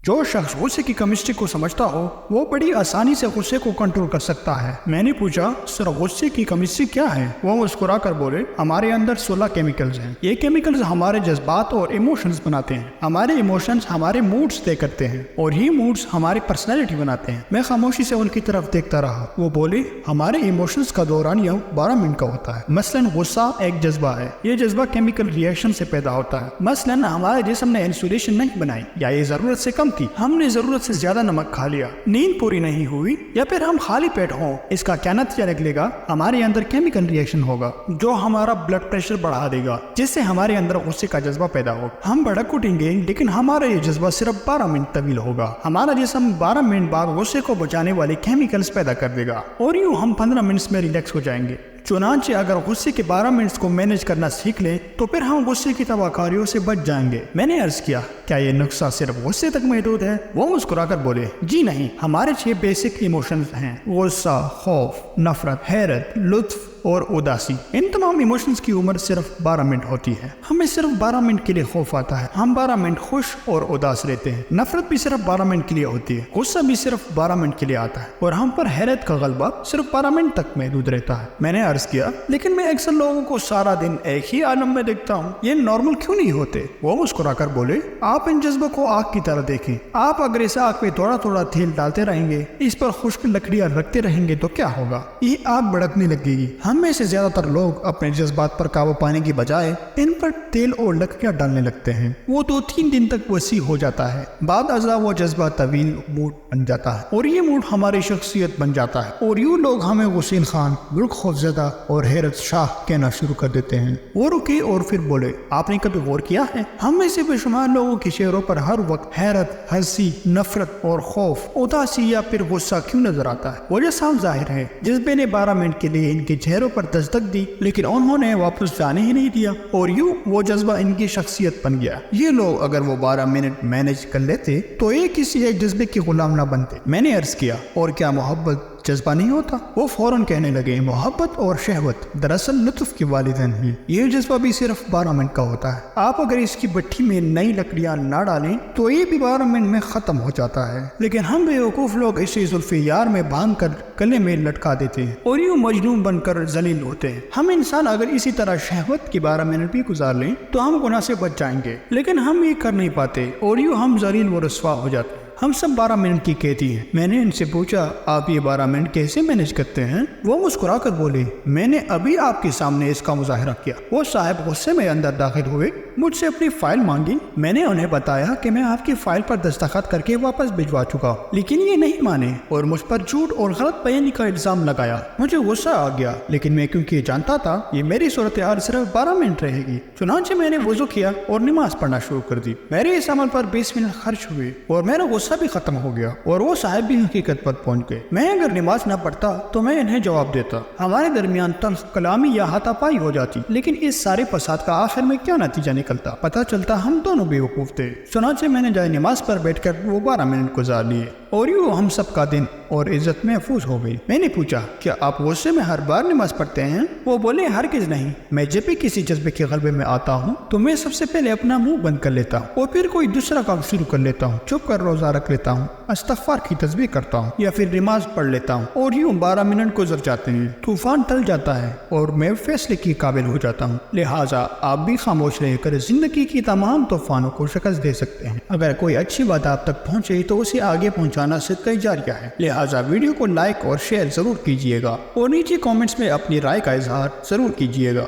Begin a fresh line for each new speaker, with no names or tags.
جو شخص غصے کی کیمسٹری کو سمجھتا ہو وہ بڑی آسانی سے غصے کو کنٹرول کر سکتا ہے۔ میں نے پوچھا سر غصے کی کیمسٹری کیا ہے؟ وہ مسکرا کر بولے ہمارے اندر 16 کیمیکلز ہیں۔ یہ کیمیکلز ہمارے جذبات اور ایموشنز بناتے ہیں۔ ہمارے ایموشنز ہمارے موڈز طے کرتے ہیں اور یہ موڈز ہماری پرسنالٹی بناتے ہیں۔ میں خاموشی سے ان کی طرف دیکھتا رہا۔ وہ بولے ہمارے ایموشنز کا دورانیہ 12 منٹ کا ہوتا ہے۔ مثلاً غصہ ایک جذبہ ہے۔ یہ جذبہ کیمیکل ریئیکشن سے پیدا ہوتا ہے۔ مثلاً ہمارے جسم نے انسولیشن نہیں بنائی یا یہ ضرورت سے کم تھی، ہم نے ضرورت سے زیادہ نمک کھا لیا، نیند پوری نہیں ہوئی یا پھر ہم خالی پیٹ ہوں، اس کا کیا نتیجہ نکلے گا؟ ہمارے اندر کیمیکل ریئیکشن ہوگا جو ہمارا بلڈ پریشر بڑھا دے گا، جس سے ہمارے اندر غصے کا جذبہ پیدا ہوگا۔ ہم بھڑک اٹھیں گے لیکن ہمارا یہ جذبہ صرف 12 منٹ طویل ہوگا۔ ہمارا جسم 12 منٹ بعد غصے کو بچانے والے کیمیکلز پیدا کر دے گا اور یوں ہم 15 منٹ میں ریلیکس ہو جائیں گے۔ چنانچہ اگر غصے کے 12 منٹس کو مینج کرنا سیکھ لیں تو پھر ہم غصے کی تباہ کاریوں سے بچ جائیں گے۔ میں نے عرض کیا کیا یہ نسخہ صرف غصے تک محدود ہے؟ وہ مسکرا کر بولے جی نہیں، ہمارے 6 بیسک ایموشنز ہیں: غصہ، خوف، نفرت، حیرت، لطف اور اداسی۔ ان تمام ایموشنز کی عمر صرف 12 منٹ ہوتی ہے۔ ہمیں صرف 12 منٹ کے لیے خوف آتا ہے، ہم 12 منٹ خوش اور اداس رہتے ہیں۔ نفرت بھی صرف 12 منٹ کے لیے ہوتی ہے، غصہ بھی صرف 12 منٹ کے لیے آتا ہے اور ہم پر حیرت کا غلبہ صرف 12 منٹ تک محدود رہتا ہے۔ میں نے عرض کیا لیکن میں اکثر لوگوں کو سارا دن ایک ہی عالم میں دیکھتا ہوں، یہ نارمل کیوں نہیں ہوتے؟ وہ مسکرا کر بولے آپ ان جذبوں کو آگ کی طرح دیکھیں۔ آپ اگر اس آگ پہ تھوڑا تھوڑا تیل ڈالتے رہیں گے، اس پر خشک لکڑیاں رکھتے رہیں گے تو کیا ہوگا؟ یہ آگ بھڑکنے لگے گی۔ ہم میں سے زیادہ تر لوگ اپنے جذبات پر قابو پانے کی بجائے ان پر تیل اور لکڑیاں ڈالنے لگتے ہیں۔ وہ 2-3 دن تک وسیع ہو جاتا ہے، بعد ازاں وہ جذبہ طویل موڈ بن جاتا ہے اور یہ موڈ ہماری شخصیت بن جاتا ہے اور یوں لوگ ہمیں غسین خان، بڑک خوفزدہ اور حیرت شاہ کہنا شروع کر دیتے ہیں۔ وہ رکے اور پھر بولے آپ نے کبھی غور کیا ہے ہم میں سے بے شمار لوگوں کے چہروں پر ہر وقت حیرت، ہنسی، نفرت اور خوف، اداسی یا پھر غصہ کیوں نظر آتا ہے؟ وجہ صاف ظاہر ہے، جذبے نے 12 منٹ کے لیے ان کے چہروں پر دستک دی لیکن انہوں نے واپس جانے ہی نہیں دیا اور یوں وہ جذبہ ان کی شخصیت بن گیا۔ یہ لوگ اگر وہ 12 منٹ مینج کر لیتے تو یہ کسی ایک جذبے کے غلام نہ بنتے۔ میں نے عرض کیا اور کیا محبت جذبہ نہیں ہوتا؟ وہ فوراً کہنے لگے محبت اور شہوت دراصل لطف کے والدین ہیں۔ یہ جذبہ بھی صرف 12 منٹ کا ہوتا ہے۔ آپ اگر اس کی بٹھی میں نئی لکڑیاں نہ ڈالیں تو یہ بھی 12 منٹ میں ختم ہو جاتا ہے، لیکن ہم بیوقوف لوگ اسے زلف یار میں باندھ کر گلے میں لٹکا دیتے ہیں اور یوں مجنون بن کر ذلیل ہوتے ہیں۔ ہم انسان اگر اسی طرح شہوت کی 12 منٹ بھی گزار لیں تو ہم گناہ سے بچ جائیں گے، لیکن ہم یہ کر نہیں پاتے اور یوں ہم ذلیل و رسوا ہو جاتے ہیں۔ ہم سب 12 منٹ کی کہتی ہیں۔ میں نے ان سے پوچھا آپ یہ 12 منٹ کیسے مینج کرتے ہیں؟ وہ مسکرا کر بولے میں نے ابھی آپ کے سامنے اس کا مظاہرہ کیا۔ وہ صاحب غصے میں اندر داخل ہوئے، مجھ سے اپنی فائل مانگی۔ میں نے انہیں بتایا کہ میں آپ کی فائل پر دستخط کر کے واپس بھجوا چکا ہوں، لیکن یہ نہیں مانے اور مجھ پر جھوٹ اور غلط بیانی کا الزام لگایا۔ مجھے غصہ آ گیا لیکن میں کیونکہ جانتا تھا یہ میری صورتحال صرف 12 منٹ رہے گی، چنانچہ میں نے وضو کیا اور نماز پڑھنا شروع کر دی۔ میرے اس عمل پر 20 منٹ خرچ ہوئے اور میرا غصہ بھی ختم ہو گیا اور وہ صاحب بھی حقیقت پر پہنچ گئے۔ میں اگر نماز نہ پڑھتا تو میں انہیں جواب دیتا، ہمارے درمیان تلخ کلامی یا ہاتھا پائی ہو جاتی، لیکن اس سارے فساد کا آخر میں کیا نتیجہ نکلتا؟ پتہ چلتا ہم دونوں بیوقوف تھے۔ چنانچہ میں نے جائے نماز پر بیٹھ کر وہ 12 منٹ گزار لیے اور یوں ہم سب کا دن اور عزت محفوظ ہو گئی۔ میں نے پوچھا کیا آپ غصے میں ہر بار نماز پڑھتے ہیں؟ وہ بولے ہرگز نہیں، میں جب بھی کسی جذبے کے غلبے میں آتا ہوں تو میں سب سے پہلے اپنا منہ بند کر لیتا ہوں اور پھر کوئی دوسرا کام شروع کر لیتا ہوں، چپ کر روزہ رکھ لیتا ہوں، استغفار کی تسبیح کرتا ہوں یا پھر نماز پڑھ لیتا ہوں اور یوں 12 منٹ گزر جاتے ہیں، طوفان ٹل جاتا ہے اور میں فیصلے کی قابل ہو جاتا ہوں۔ لہٰذا آپ بھی خاموش رہ کر زندگی کی تمام طوفانوں کو شکست دے سکتے ہیں۔ اگر کوئی اچھی بات آپ تک پہنچے تو اسے آگے پہنچانا صدقہ جاریہ ہے، لہٰذا ویڈیو کو لائک اور شیئر ضرور کیجیے گا اور نیچے کامنٹس میں اپنی رائے کا اظہار ضرور کیجیے گا۔